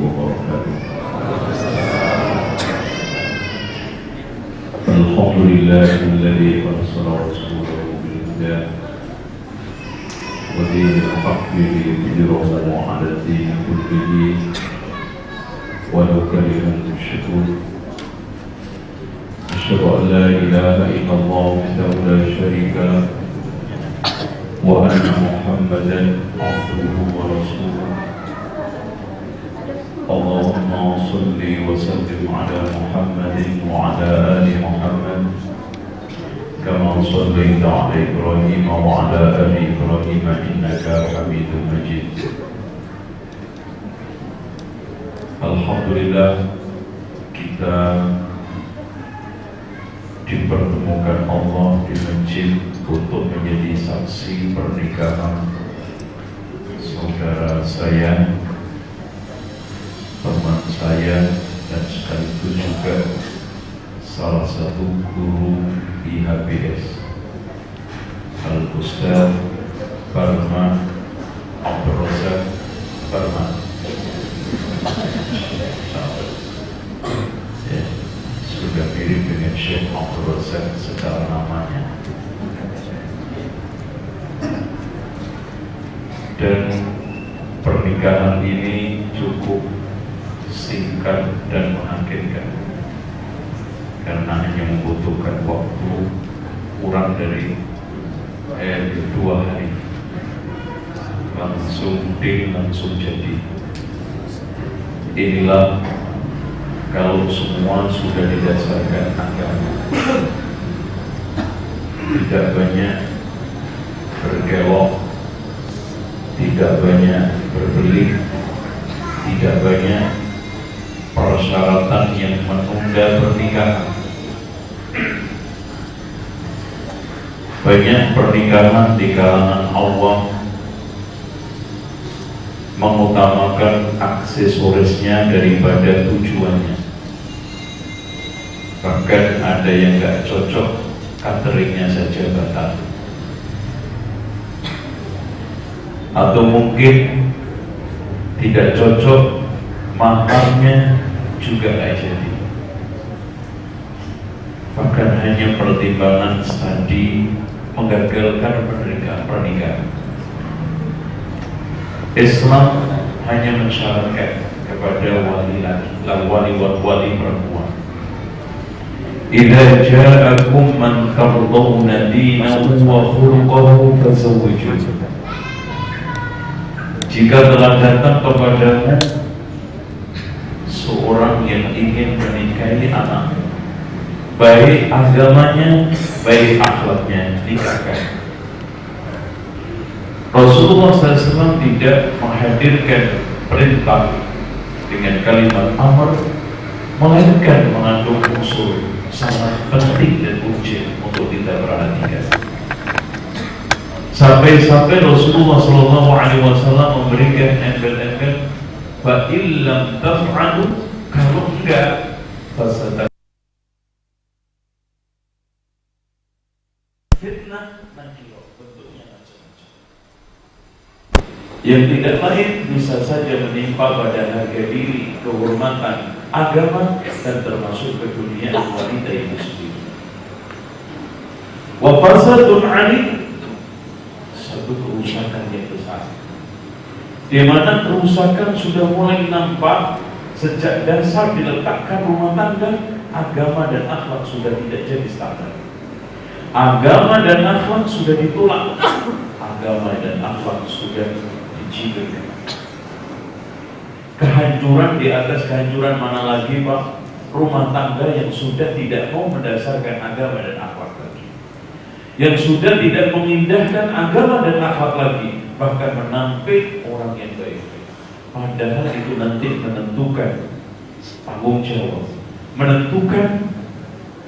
وبركاته. الحمد لله الذي أرسل رسوله بالهدى ودين الحق ليظهره على الدين كله ولو كره المشركون. أشهد أن لا إله إلا الله وحده لا شريك له وأن محمدا عبده ورسوله. اللهم صل وسلم على محمد وعلى آل محمد كما صليت على إبراهيم وعلى آل إبراهيم إنك حميد مجيد. Alhamdulillah, kita dipertemukan Allah di masjid untuk menjadi saksi pernikahan saudara saya, teman saya, dan sekaligus juga salah satu guru IHBS, Al-Ustaz Barman Abdul Razak Barman. Ya, sudah mirip dengan Syekh Abdul Razak secara namanya. Dan pernikahan ini cukup singkat dan mengagetkan karena hanya membutuhkan waktu kurang dari 2 hari, langsung jadi. Inilah kalau semua sudah didasarkan agama, tidak banyak bergelok, tidak banyak berbelit, tidak banyak persyaratan yang menunda pernikahan. Banyak pernikahan di kalangan awam mengutamakan aksesorisnya daripada tujuannya. Bahkan ada yang gak cocok, cateringnya saja batal. Atau mungkin tidak cocok, maharnya juga gak jadi. Bahkan hanya pertimbangan tadi menggagalkan pernikahan. Islam hanya mensyaratkan kepada wali perempuan, idza ja'akum man tardawna dinahu wa khuluquhu fazawwijuhu. Jika telah datang kepadamu seorang yang ingin menikahi anak, baik agamanya, baik akhlaknya, nikahkan. Rasulullah SAW tidak menghadirkan perintah dengan kalimat amr, melainkan mengandung unsur sangat penting dan urgent untuk kita perhatikan. Sampai-sampai Rasulullah SAW memberikan embel-embel, fa illam taf'alu, kalau enggak fasada fitnah nanti bentuknya macam-macam. Yang tidak lain bisa saja menimpa pada harga diri, kehormatan, agama, dan termasuk keduniaan wanita itu sendiri. Wa fasadun 'alim, satu kerusakan yang besar, di mana kerusakan sudah mulai nampak sejak dasar diletakkan rumah tangga. Agama dan akhlak sudah tidak jadi standar. Agama dan akhlak sudah ditolak. Agama dan akhlak sudah dijibirkan. Kehancuran di atas kehancuran mana lagi, Pak? Rumah tangga yang sudah tidak mau mendasarkan agama dan akhlak lagi, yang sudah tidak mengindahkan agama dan akhlak lagi, bahkan menampik orang yang baik. Padahal itu nanti menentukan tanggung jawab, menentukan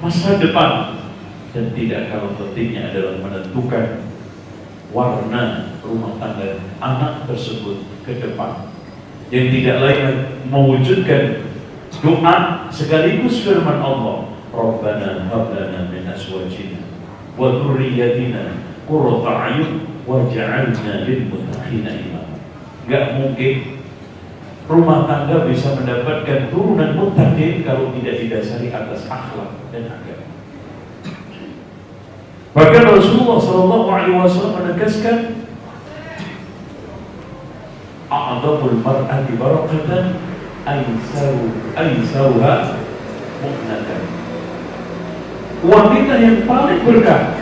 masa depan, dan tidak kalah pentingnya adalah menentukan warna rumah tangga anak tersebut ke depan, yang tidak lain mewujudkan doa sekaligus firman Allah, Rabbana hab lana min azwajina wa dzurriyyatina qurrata a'yun waj'alna lil muttaqina imama. Enggak mungkin rumah tangga bisa mendapatkan turunan muttaqin kalau tidak didasari atas akhlak dan agama. Bahkan Rasulullah SAW menegaskan, a'adzamul mar'ati barakatan aisauha mu'natan. Wanita yang paling berkah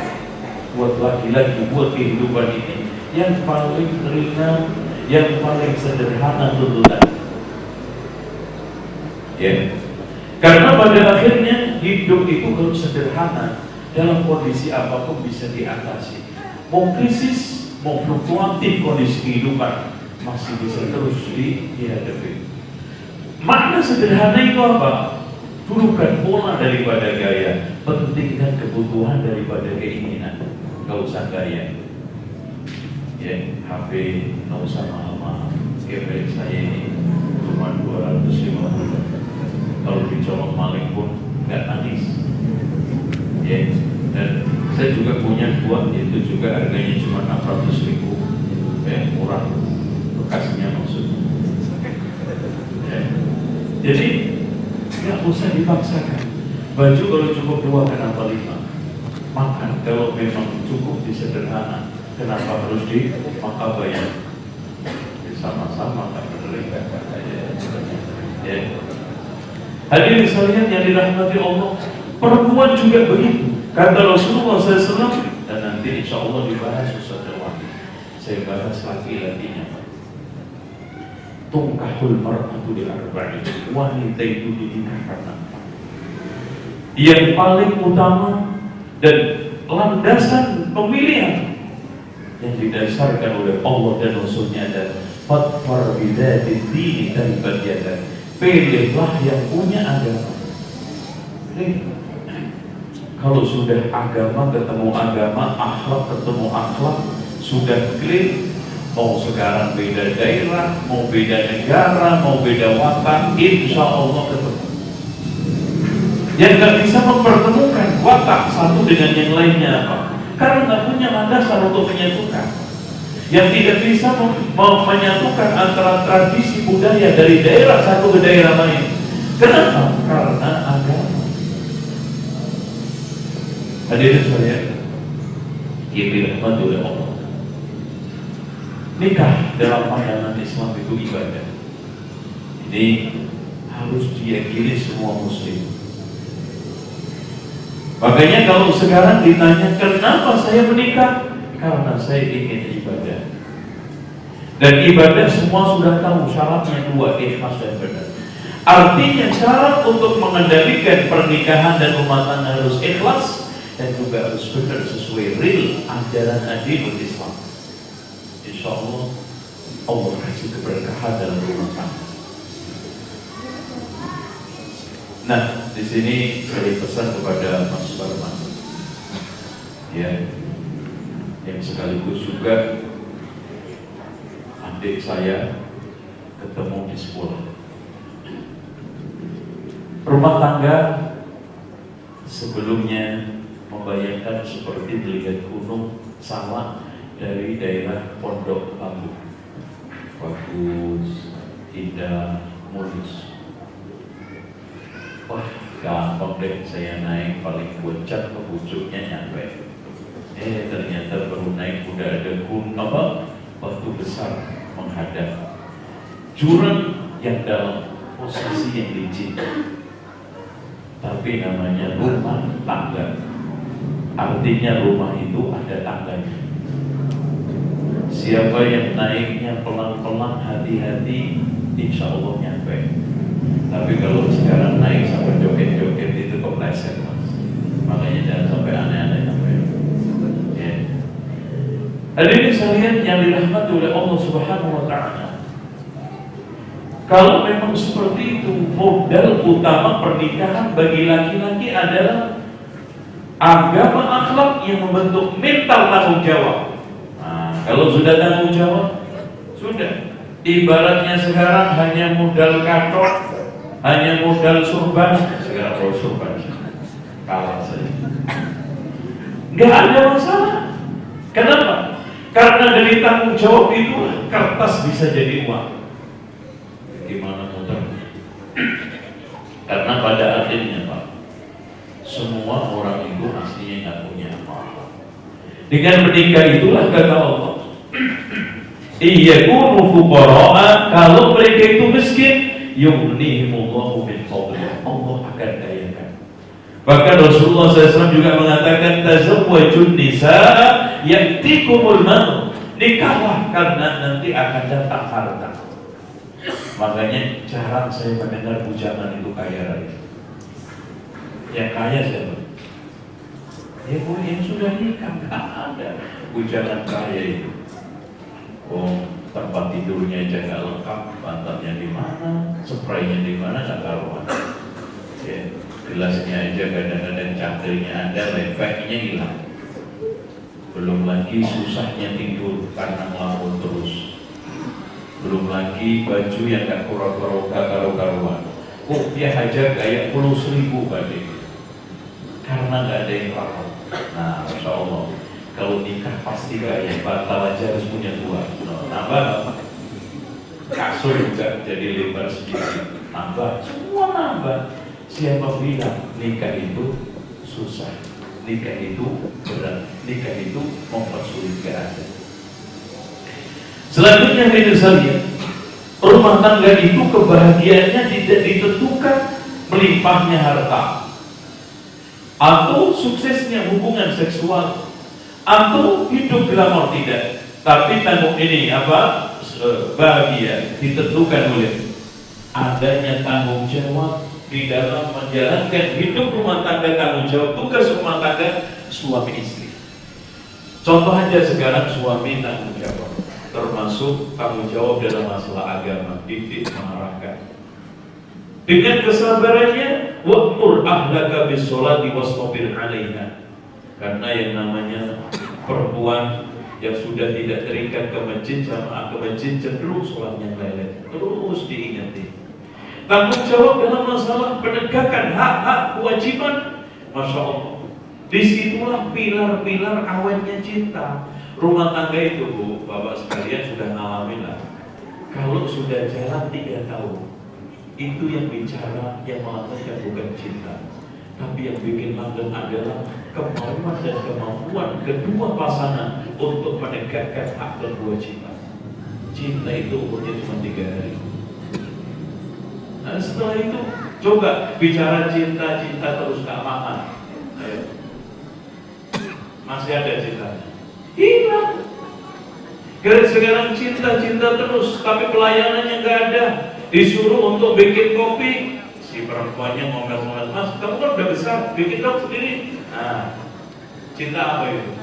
buat laki-laki, buat kehidupan ini, yang paling ringan, yang paling sederhana tuntutan. Ya, karena pada akhirnya hidup itu kalau sederhana, dalam kondisi apapun bisa diatasi. Mau krisis, mau fluktuatif kondisi kehidupan, masih bisa terus dihadapi. Makna sederhana itu apa? Bukan pola daripada gaya, pentingkan kebutuhan daripada keinginan. Gak usah gaya. Ya, HP gak usah mahal-mahal. Kayak saya ini cuma 250. Kalau dicolok maling pun nggak nangis. Ya, dan saya juga punya buah, itu juga harganya cuma 600.000. Ya, murah. Bekasnya maksudnya. Ya. Jadi nggak usah dipaksakan. Baju kalau cukup 2 kenapa 5? Makan kalau memang cukup disederhana, kenapa harus maka bayar? Sama-sama kan menerima. Ya. Hadirin sekalian yang dirahmati Allah, perempuan juga begitu. Kata Rasulullah SAW, dan nanti insya Allah dibahas Ustaz Wahid. Saya bahas laki-lakinya. Tungkahul mar'atu li arba'in. Wanita itu dinikah karena yang paling utama dan landasan pemilihan yang didasarkan oleh Allah dan Rasulnya adalah fatfar bidzati dini taribat yadak. Pilihlah yang punya agama. Kalau sudah agama ketemu agama, akhlak ketemu akhlak, sudah clear. Mau sekarang beda daerah, mau beda negara, mau beda watak, insya Allah ketemu. Yang nggak bisa mempertemukan watak satu dengan yang lainnya apa? Karena nggak punya landasan untuk menyatukan. Yang tidak bisa menyatukan antara tradisi budaya dari daerah satu ke daerah lain. Kenapa? Karena agama. Hadirin sekalian, yang dirahmati oleh Allah. Nikah dalam pandangan Islam itu ibadah. Ini harus diyakini semua muslim. Makanya kalau sekarang ditanya kenapa saya menikah, karena saya ingin ibadah. Dan ibadah semua sudah tahu syaratnya 2, ikhlas dan benar. Artinya syarat untuk mengendalikan pernikahan dan rumah tangga harus ikhlas dan juga harus benar sesuai real ajaran agama Islam. Insya Allah Allah kasih keberkahan dalam rumah tangga. Nah, di sini saya pesan kepada Mas Barman, ya, yang sekaligus juga adik saya ketemu di sekolah. Rumah tangga sebelumnya membayangkan seperti melihat gunung sawah dari daerah Pondok Labu. Bagus, indah, mulus. Wah, gampang deh saya naik, paling puncak ke pucuknya nyampe. Ternyata baru naik udah ada batu besar menghadap. Jurang yang dalam, posisi yang licin. Tapi namanya rumah tangga. Artinya rumah itu ada tangganya. Siapa yang naiknya pelan-pelan, hati-hati, insya Allah nyampe. Tapi kalau sekarang naik sampai joget-joget itu kepleset, Mas. Makanya jangan sampai aneh-aneh sampai. Ya. Hadirin sekalian yang dirahmati oleh Allah Subhanahu wa taala. Kalau memang seperti itu, modal utama pernikahan bagi laki-laki adalah agama, akhlak yang membentuk mental tanggung jawab. Nah, kalau sudah tanggung jawab, sudah. Ibaratnya sekarang hanya modal katok, hanya modal surban. Sekarang kalau surban kalah saja. Nggak ada masalah. Kenapa? Karena dari tanggung jawab itu kertas bisa jadi uang. Gimana muter? Karena pada akhirnya Pak, semua orang itu aslinya nggak punya apa-apa. Dengan menikah itulah kata Allah, iyakunu fuqara'a, kalau mereka itu miskin, yughnihimullahu min fadlih, Allah akan kayakan. Bahkan Rasulullah SAW juga mengatakan, tazawwajun nisaa ya'tikumul mal, nikahlah karena nanti akan datang harta. Makanya jarang saya mendengar bujangan itu kaya raya. Yang kaya siapa? Ya bu, yang sudah nikah, nggak ada bujangan kaya itu. Oh, tempat tidurnya aja nggak lengkap, pantatnya di mana, spraynya di mana nggak karuan. Ya, gelasnya aja kadang-kadang cangkirnya ada, efeknya hilang. Belum lagi susahnya tidur karena ngelamun terus. Belum lagi baju yang nggak karuan. Oh, dia aja kayak 10.000 badai. Karena nggak ada yang rawat. Nah, Masya Allah, kalau nikah pasti kaya, batal aja harus punya dua. Nambah kasur juga jadi lebar sedikit, nambah, semua nambah. Siapa bilang nikah itu susah, nikah itu berat, nikah itu mempersulit keadaan. Selanjutnya itu saja, rumah tangga itu kebahagiaannya tidak ditentukan melimpahnya harta atau suksesnya hubungan seksual atau hidup glamor, tidak. Tapi tanggung ini apa? Bahagia ditentukan oleh adanya tanggung jawab di dalam menjalankan hidup rumah tangga, tanggung jawab tugas rumah tangga suami istri. Contoh aja sekarang suami tanggung jawab, termasuk tanggung jawab dalam masalah agama, didik, mengarahkan. Dengan kesabarannya, wa'mur ahlaka bis-sholati wastabir 'alaiha. Karena yang namanya perempuan yang sudah tidak terikat ke masjid, jamaah ke masjid, cenderung sholatnya lelet. Terus diingati. Tanggung jawab dalam masalah penegakan hak-hak kewajiban, Masya Allah. Disitulah pilar-pilar awetnya cinta. Rumah tangga itu, Bu, Bapak sekalian sudah ngalamin lah. Kalau sudah jalan 3 tahun, itu yang bicara, yang mengatakan bukan cinta, tapi yang bikin langgeng adalah kemauan dan kemampuan kedua pasangan untuk menegakkan hak dan kewajiban. Cinta itu umurnya cuma 3 hari. Nah, setelah itu coba bicara cinta terus gak makan. Ayo. Masih ada cintanya? Hilang. Sekarang cinta terus, tapi pelayanannya gak ada. Disuruh untuk bikin kopi, si perempuannya ngomel-ngomel, Mas, kamu kan udah besar, bikin dong sendiri. Nah, cinta apa itu?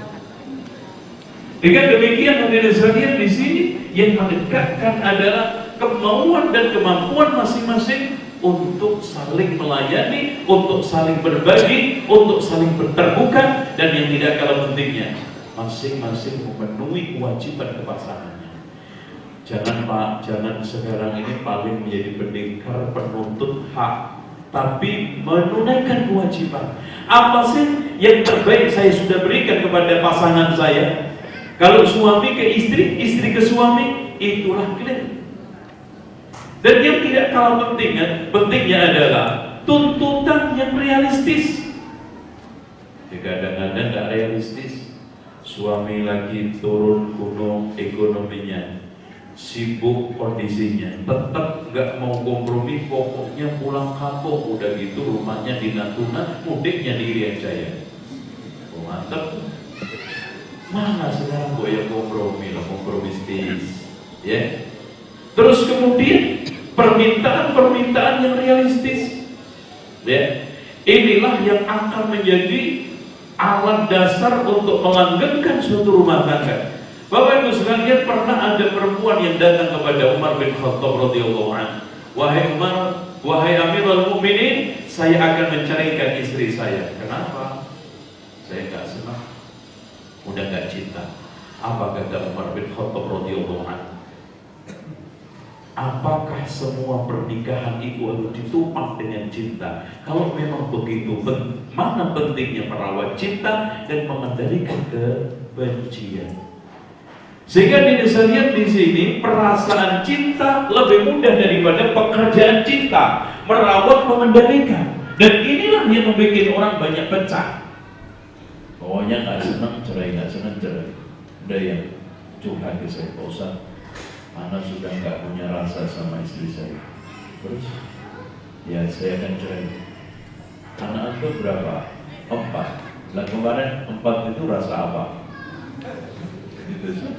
Dengan demikian hadirin sekalian, di sini yang menegakkan adalah kemauan dan kemampuan masing-masing untuk saling melayani, untuk saling berbagi, untuk saling terbuka, dan yang tidak kalah pentingnya, masing-masing memenuhi kewajiban kepasangannya. Jangan Pak, jangan sekarang ini paling menjadi pendekar penuntut hak, tapi menunaikan kewajiban. Apa sih yang terbaik saya sudah berikan kepada pasangan saya? Kalau suami ke istri, istri ke suami, itulah clear. Dan yang tidak kalah pentingnya adalah tuntutan yang realistis. Kadang-kadang nggak realistis. Suami lagi turun gunung ekonominya, sibuk kondisinya, tetap nggak mau kompromi, pokoknya pulang kampung. Udah gitu rumahnya di Natuna, mudiknya di Irian Jaya. Oh, mantap. Mana sekarang gue yang kompromi lah, kompromistis, ya. Terus kemudian permintaan yang realistis, ya. Inilah yang akan menjadi alat dasar untuk melanggengkan suatu rumah tangga. Bapak Ibu sekalian, pernah ada perempuan yang datang kepada Umar bin Khattab radhiyallahu anhu. Wahai Umar, wahai Amirul Mukminin, saya akan mencarikan istri saya. Kenapa? Saya nggak senang, udah nggak cinta. Apa kata Umar bin Khattab radhiyallahu anhu? Apakah semua pernikahan itu harus ditumpas dengan cinta? Kalau memang begitu, mana pentingnya merawat cinta dan mengendalikan kebencian? Sehingga bisa lihat di sini perasaan cinta lebih mudah daripada pekerjaan cinta, merawat, mengendalikan. Dan inilah yang membuat orang banyak pecah. Pokoknya nggak senang cerai, nggak senang cerai. Udah yang curhat ke saya, Pak Ustaz, anak sudah nggak punya rasa sama istri saya. Terus, ya saya akan cerai. Anak itu berapa? 4. Lah kemarin 4 itu rasa apa? Gitu.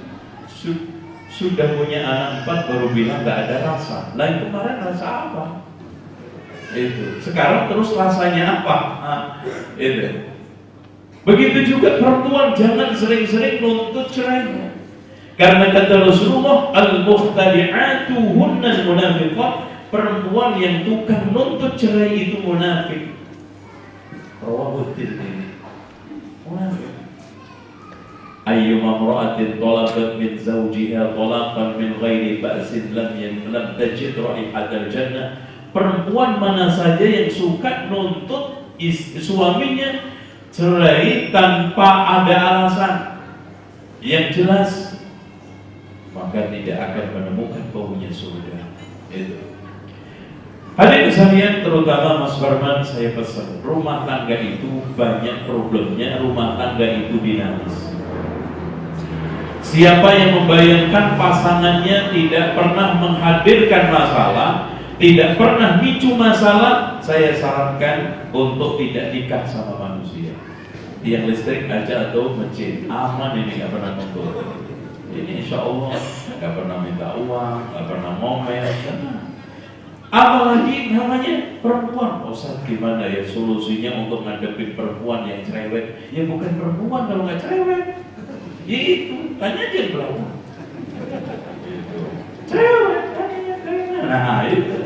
Sudah punya anak 4 baru bilang nggak ada rasa. Lain kemarin rasa apa? Itu. Sekarang terus rasanya apa? Itu. Begitu juga perempuan, jangan sering-sering nuntut cerai. Karena kata Rasulullah, al-mukhtali'atu hunnal munafiqat, perempuan yang tukang nuntut cerai itu munafik. Rawahu Tirmidzi. Munafik. Ayyuma imra'atin talaqat min zawjiha talaqan min ghairi ba'sin lam tajid raihatal jannah. Perempuan mana saja yang suka nuntut suaminya cerai tanpa ada alasan yang jelas, maka tidak akan menemukan baunya surga. Itu. Hadirin sekalian, terutama Mas Barman, saya pesan, rumah tangga itu banyak problemnya, rumah tangga itu dinamis. Siapa yang membayangkan pasangannya tidak pernah menghadirkan masalah, tidak pernah micu masalah, saya sarankan untuk tidak nikah sama manusia. Yang listrik aja atau mesin, aman ini, nggak pernah nuntut. Ini insya Allah nggak pernah minta uang, nggak pernah ngomel. Apalagi namanya perempuan. Ustaz, gimana ya solusinya untuk ngadepin perempuan yang cerewet? Ya bukan perempuan kalau nggak cerewet. Ya itu, tanya aja berapa. Itu. Cerewet, tanya. Nah itu.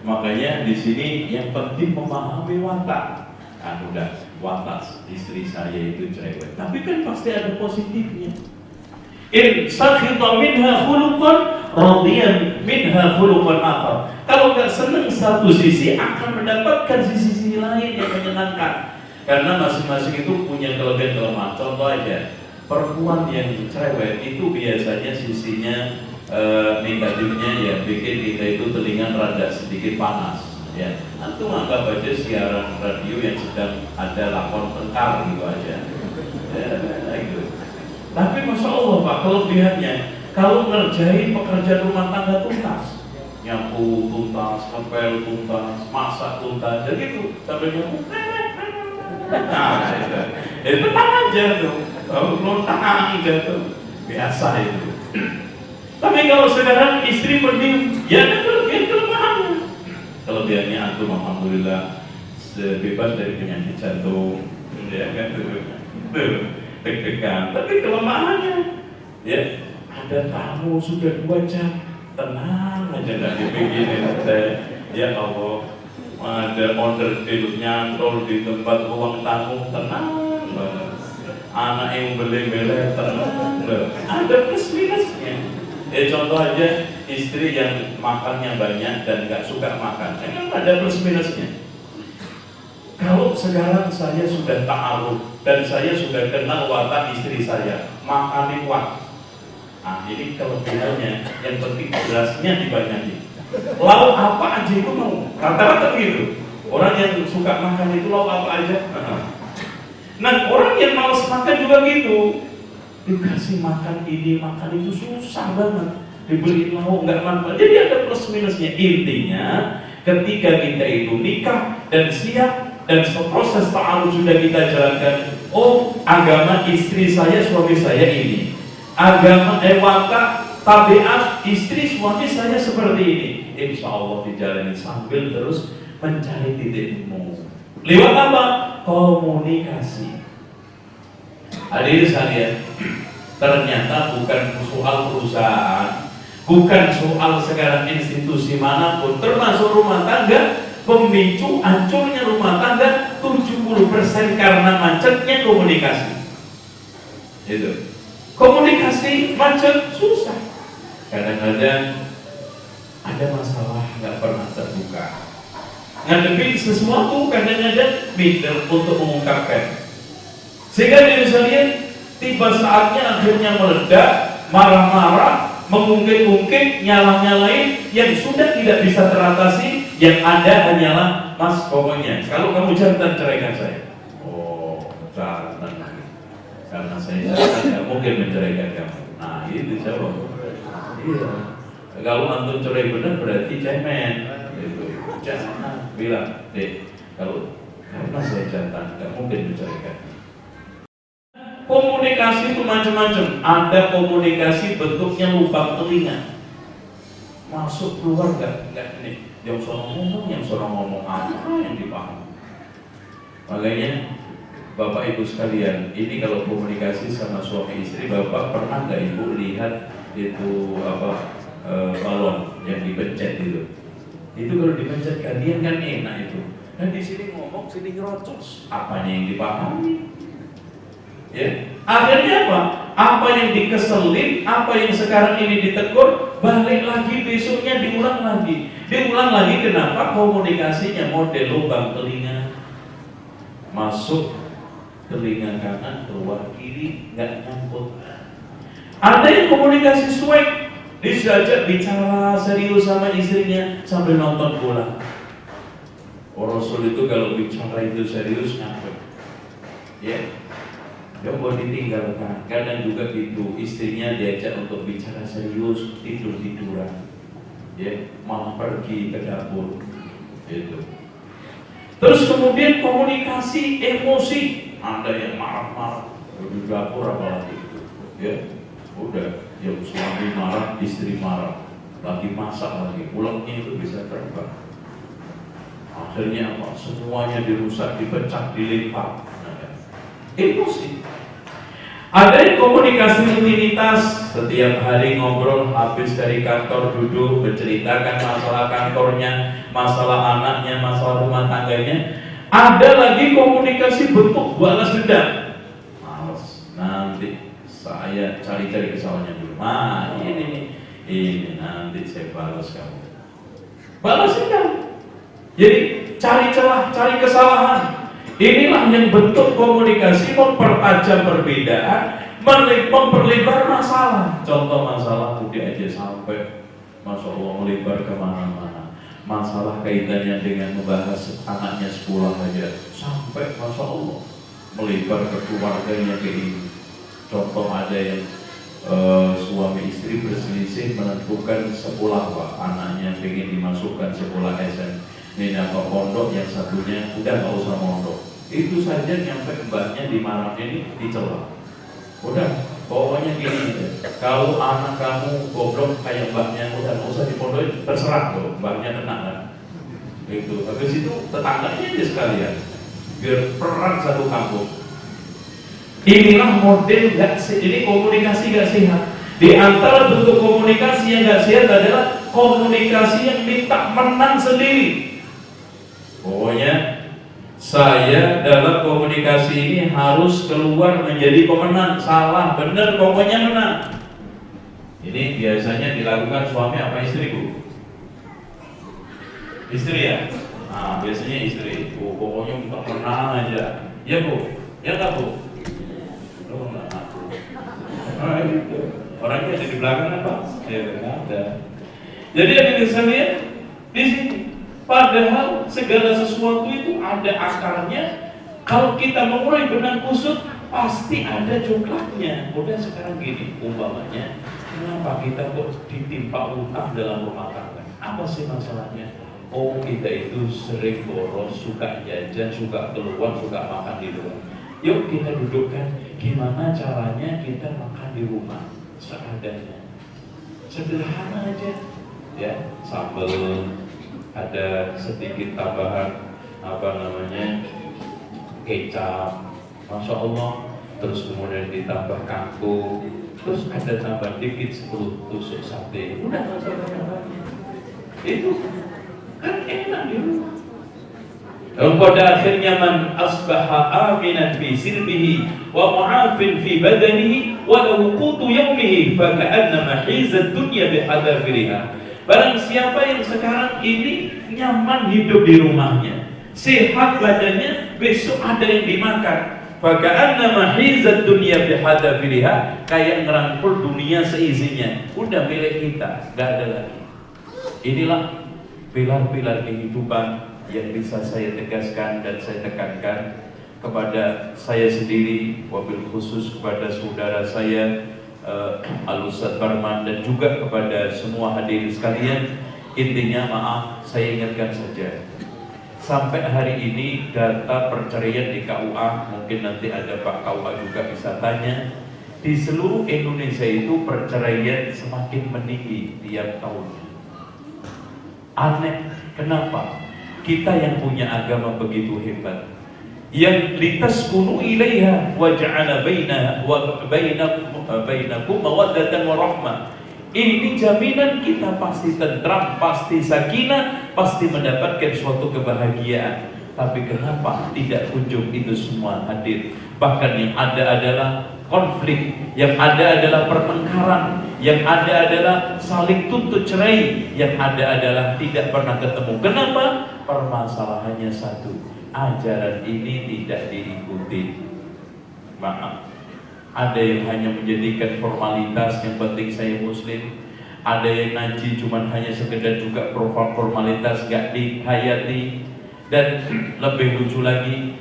Makanya di sini yang penting memahami watak. Udah watak istri saya itu cerewet. Tapi kan pasti ada positifnya. In sakhita minha khuluqan radiyan minha khuluqan akhar. Kalau nggak senang satu sisi akan mendapatkan sisi lain yang menyenangkan. Karena masing-masing itu punya kelebihan kelemahan. Contoh aja, perempuan yang cerewet itu biasanya sisinya negatifnya ya bikin kita itu telinga rada sedikit panas. Ya, antum anggap aja siaran radio yang sedang ada lakon tengkar gitu aja. Ya, gitu. Tapi masya Allah Pak, kelebihannya kalau ngerjain pekerjaan rumah tangga tuntas, nyapu tuntas, ngepel tuntas, masak tuntas, jadi itu sampai nyapu. Nah, itu tenang aja tuh, kalau tenang aja tuh, biasa itu. Tapi kalau sekarang istri pendiam, ya ada kelemahannya. Kelebihannya antum alhamdulillah bebas dari penyakit jantung, ya kan deg-degan. Tapi kelemahannya, ya ada tamu sudah 2 jam, tenang aja nggak dipikirin. Ya Allah, ada order nyantol di tempat ruang tamu, tenang banget. Anak yang beli-beli tenang, ada plus minusnya. Contoh aja istri yang makannya banyak dan nggak suka makan, kan ada plus minusnya. Kalau sekarang saya sudah ta'aruf dan saya sudah kenal watak istri saya, makanin wak. Nah ini kelebihannya, yang penting berasnya dibanyakin. Lauk apa aja itu mau, rata-rata gitu. Orang yang suka makan itu lauk apa aja. Nah orang yang malas makan juga gitu. Dikasih makan ini, makan itu susah banget. Dibeli lauk nggak manfaat. Jadi ada plus minusnya. Intinya ketika kita itu nikah dan siap dan proses ta'aruf sudah kita jalankan. Oh, agama istri saya, suami saya ini. Agama watak tabiat istri suami saya seperti ini. Insya Allah dijalani sambil terus mencari titik temu. Lewat apa? Komunikasi. Hadirin sekalian, ternyata bukan soal perusahaan, bukan soal sekarang institusi manapun, termasuk rumah tangga. Pemicu hancurnya rumah tangga 70% karena macetnya komunikasi. Itu. Komunikasi macet susah. Kadang-kadang ada masalah nggak pernah terbuka. Ngadepin sesuatu kadang-kadang minder untuk mengungkapkan. Sehingga diri sekalian Tiba saatnya akhirnya meledak, marah-marah, mengungkit-ungkit, nyalah-nyalain, yang sudah tidak bisa teratasi. Yang ada hanyalah, mas pokoknya kalau kamu jantan ceraikan saya. Oh, jantan, karena saya tidak mungkin menceraikan kamu. Nah itu jawab. Iya. Kalau antum cerai benar berarti cemen. Itu jangan bilang, dek, kalau karena saya jantan tidak mungkin menceraikan. Komunikasi itu macam-macam. Ada komunikasi bentuknya lubang telinga, masuk keluar enggak ini. Yang seorang ngomong apa yang dipahami. Makanya Bapak Ibu sekalian, ini kalau komunikasi sama suami istri, Bapak pernah nggak Ibu lihat itu balon yang dipencet itu? Itu kalau dipencet gantian kan enak itu. Dan di sini ngomong, sini ngerocos. Apanya yang dipahami? Ya, akhirnya apa? Apa yang dikeselin, apa yang sekarang ini ditegur, balik lagi besoknya diulang lagi. Diulang lagi kenapa? Komunikasinya model lubang telinga, masuk telinga kanan, keluar kiri, nggak nyangkut. Ada yang komunikasi swag, diajak bicara serius sama istrinya sambil nonton bola. Rasul itu kalau bicara itu serius nyampe. Ya. Gak boleh ditinggalkan. Kadang juga gitu, istrinya diajak untuk bicara serius, tidur-tiduran, ya, malah pergi ke dapur, gitu. Terus kemudian komunikasi emosi, ada yang marah-marah di dapur apalagi, ya, udah, yang suami marah, istri marah, lagi masak lagi, ulangnya itu bisa terbang. Akhirnya apa? Semuanya dirusak, dipecah, dilempar. Emosi. Ada yang komunikasi rutinitas, setiap hari ngobrol, habis dari kantor duduk menceritakan masalah kantornya, masalah anaknya, masalah rumah tangganya. Ada lagi komunikasi bentuk balas dendam. Males, nanti saya cari-cari kesalahannya dulu. Nah ini nanti saya balas kamu. Balas dendam. Jadi cari celah, cari kesalahan. Inilah yang bentuk komunikasi mempertajam perbedaan, memperlebar masalah. Contoh masalah udah aja sampai, masya Allah, melebar kemana-mana. Masalah kaitannya dengan membahas anaknya sekolah aja sampai, masya Allah, melebar ke keluarganya ke ini. Contoh ada yang suami istri berselisih menentukan sekolah, Pak, anaknya pengen dimasukkan sekolah SMP. Ini apa pondok, yang satunya udah nggak usah mondok. Itu saja nyampe mbaknya dimarahin, ini dicela. Udah, pokoknya gini aja. Kalau anak kamu goblok kayak mbaknya, udah nggak usah dipondokin, terserah loh, mbaknya tenang kan. Itu. Habis itu tetangganya aja sekalian, biar perang satu kampung. Inilah model ini komunikasi gak sehat. Di antara bentuk komunikasi yang gak sehat adalah komunikasi yang minta menang sendiri. Pokoknya saya dalam komunikasi ini harus keluar menjadi pemenang. Salah, benar, pokoknya menang. Ini biasanya dilakukan suami apa istri, Bu? Istri ya? Nah, biasanya istri. Oh, pokoknya minta menang aja. Ya, Bu? Ya nggak, Bu? Oh, enggak aku. Nah, itu. Orangnya ada di belakang apa? Ya, nggak ada. Jadi yang bisa lihat di sini. Padahal segala sesuatu itu ada akarnya. Kalau kita memulai benang kusut, pasti ada coklatnya. Udah sekarang gini, umpamanya, kenapa kita kok ditimpa utang dalam rumah tangga? Apa sih masalahnya? Oh, kita itu sering boros, suka jajan, suka keluar, suka makan di luar. Yuk kita dudukkan, gimana caranya kita makan di rumah seadanya. Sederhana aja, ya, sambal, ada sedikit tambahan kecap, masya Allah, terus kemudian ditambah kangkung, terus ada tambah dikit 10 tusuk sate. Udah masalah itu kan enak di rumah. Dan pada akhirnya man asbaha aminan fi sirbihi wa mu'afin fi badanihi wa lahu qutu yawmihi fa ka'annama hizat dunya bihadafiriha. Barang siapa yang sekarang ini nyaman hidup di rumahnya, sehat badannya, besok ada yang dimakan, Faka'annama hizat dunya bihadafiriha, kayak ngerangkul dunia seisinya. Udah milik kita, nggak ada lagi. Inilah pilar-pilar kehidupan yang bisa saya tegaskan dan saya tekankan kepada saya sendiri, wabil khusus kepada saudara saya Al-Ustadz Barman, dan juga kepada semua hadirin sekalian. Intinya maaf, saya ingatkan saja, sampai hari ini data perceraian di KUA, mungkin nanti ada Pak KUA juga bisa tanya, di seluruh Indonesia itu perceraian semakin meninggi tiap tahunnya. Aneh, kenapa? Kita yang punya agama begitu hebat, yang litaskunu ilaiha wa ja'ala bainakum mawaddatan wa rahmah. Ini jaminan kita pasti tentram, pasti sakinah, pasti mendapatkan suatu kebahagiaan. Tapi kenapa tidak kunjung itu semua hadir? Bahkan yang ada adalah konflik, yang ada adalah pertengkaran, yang ada adalah saling tuntut cerai, yang ada adalah tidak pernah ketemu. Kenapa? Permasalahannya satu, ajaran ini tidak diikuti. Maaf, ada yang hanya menjadikan formalitas, yang penting saya muslim. Ada yang ngaji cuman hanya sekedar juga formalitas, gak dihayati. Dan lebih lucu lagi,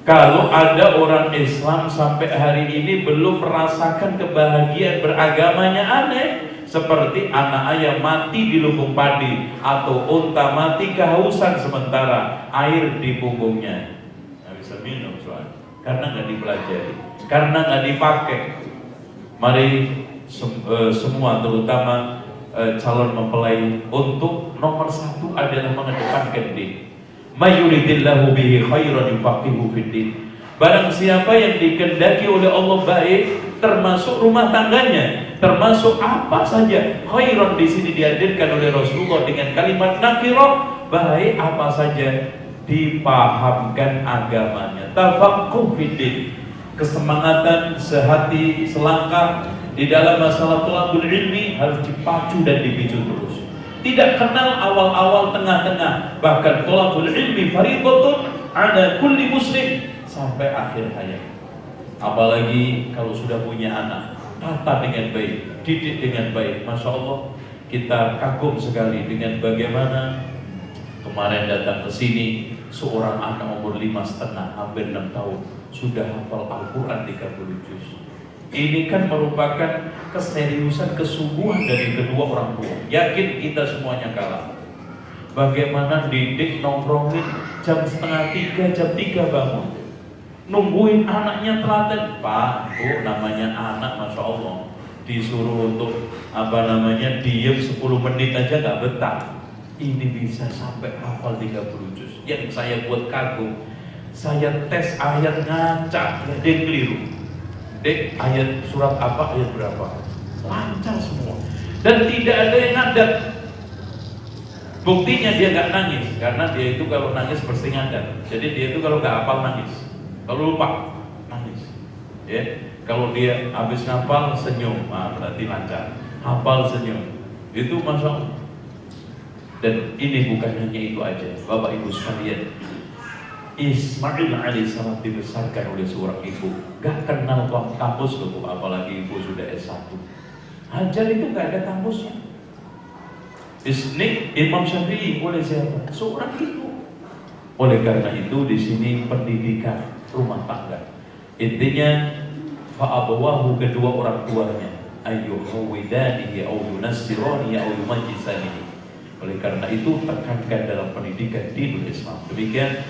kalau ada orang Islam sampai hari ini belum merasakan kebahagiaan beragamanya, aneh. Seperti anak ayam mati di lumbung padi, atau unta mati kehausan sementara air di punggungnya nggak bisa minum soalnya, karena nggak dipelajari, karena nggak dipakai. Mari semua, terutama calon mempelai, untuk nomor satu adalah mengedepankan din. Mayuridillahu bihi khairan yufaqihu fiddin. Barang siapa yang dikehendaki oleh Allah baik, termasuk rumah tangganya, termasuk apa saja. Khairan di sini dihadirkan oleh Rasulullah dengan kalimat nakirah, baik apa saja, dipahamkan agamanya. Tafaqquh fiddin, kesemangatan sehati selangkah di dalam masalah thalabul ilmi harus dipacu dan dipicu terus. Tidak kenal awal-awal, tengah-tengah, bahkan thalabul ilmi fardhatun 'ala kulli muslim sampai akhir hayat. Apalagi kalau sudah punya anak, tata dengan baik, didik dengan baik. Masya Allah, kita kagum sekali dengan bagaimana kemarin datang ke sini seorang anak umur 5,5, hampir 6 tahun, sudah hafal Al-Quran 30 juz. Ini kan merupakan keseriusan, kesungguhan dari kedua orang tua. Yakin kita semuanya kalah. Bagaimana didik nongkrongin jam 2:30, jam 3 bangun, nungguin anaknya telaten. Pak, Bu, namanya anak, Masya Allah, disuruh untuk diem 10 menit aja gak betah. Ini bisa sampai hafal 30 juz. Yang saya buat kagum, saya tes ayat ngaca, dia keliru. Dek, ayat surat apa, ayat berapa, lancar semua, dan tidak ada yang ngadat. Buktinya dia gak nangis, karena dia itu kalau nangis pasti ngadat. Jadi dia itu kalau gak hafal nangis, kalau lupa nangis, ya. Kalau dia habis ngapal senyum, berarti lancar. Hafal senyum, itu Masya Allah. Dan ini bukan hanya itu aja, Bapak Ibu sekalian. Ismail alaihissalam dibesarkan oleh seorang ibu, gak kenal kampus loh, apalagi ibu sudah S1. Hajar itu gak ada kampusnya. Isni Imam Syafi'i oleh siapa? Seorang ibu. Oleh karena itu di sini pendidikan rumah tangga, intinya fa'abawahu, kedua orang tuanya, ayyuhawidanihi au yunassirani au yumajjisani. Oleh karena itu tekankan dalam pendidikan dinul Islam. Demikian,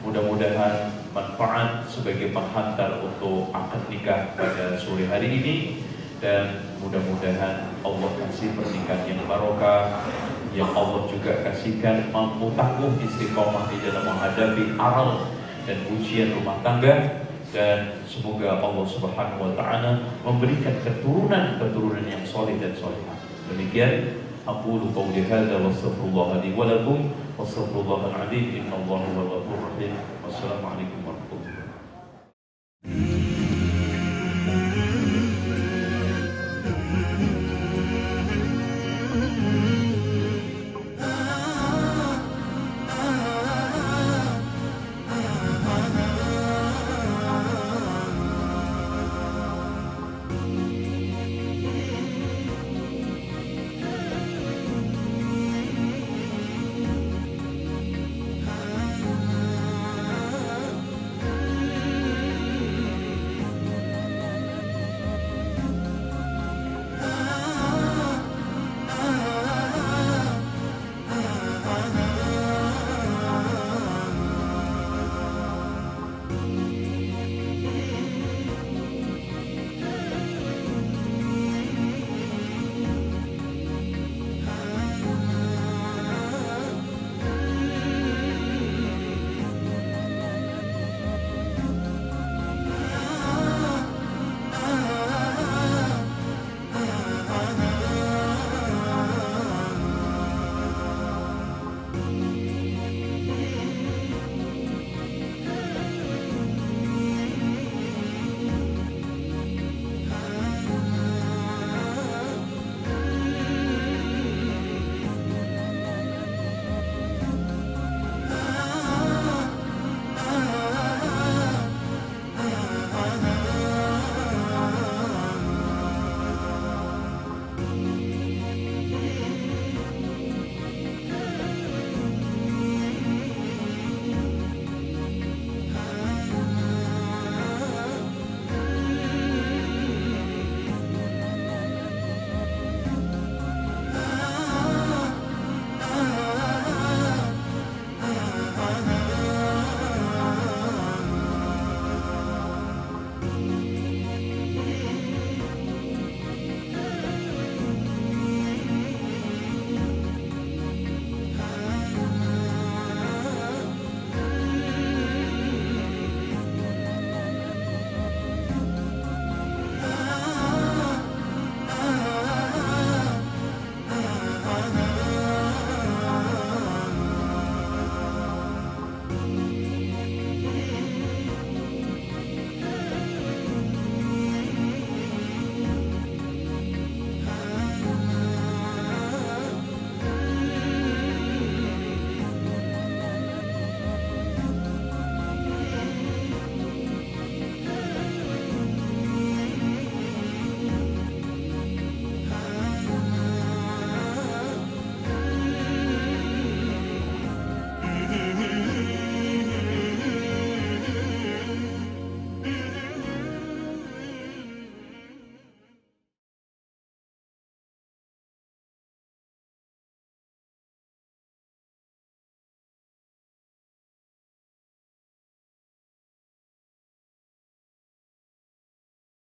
mudah-mudahan manfaat sebagai penghantar untuk akad nikah pada sore hari ini, dan mudah-mudahan Allah kasih pernikahan yang barokah, yang Allah juga kasihkan mampu tangguh istiqomah di dalam menghadapi aral dan ujian rumah tangga, dan semoga Allah Subhanahu wa taala memberikan keturunan yang soleh dan solehah. Demikian aqulu qawli hadza wa astaghfirullah li wa lakum wassalamualaikum warahmatullahi wabarakatuh. Wassalamualaikum warahmatullahi wabarakatuh.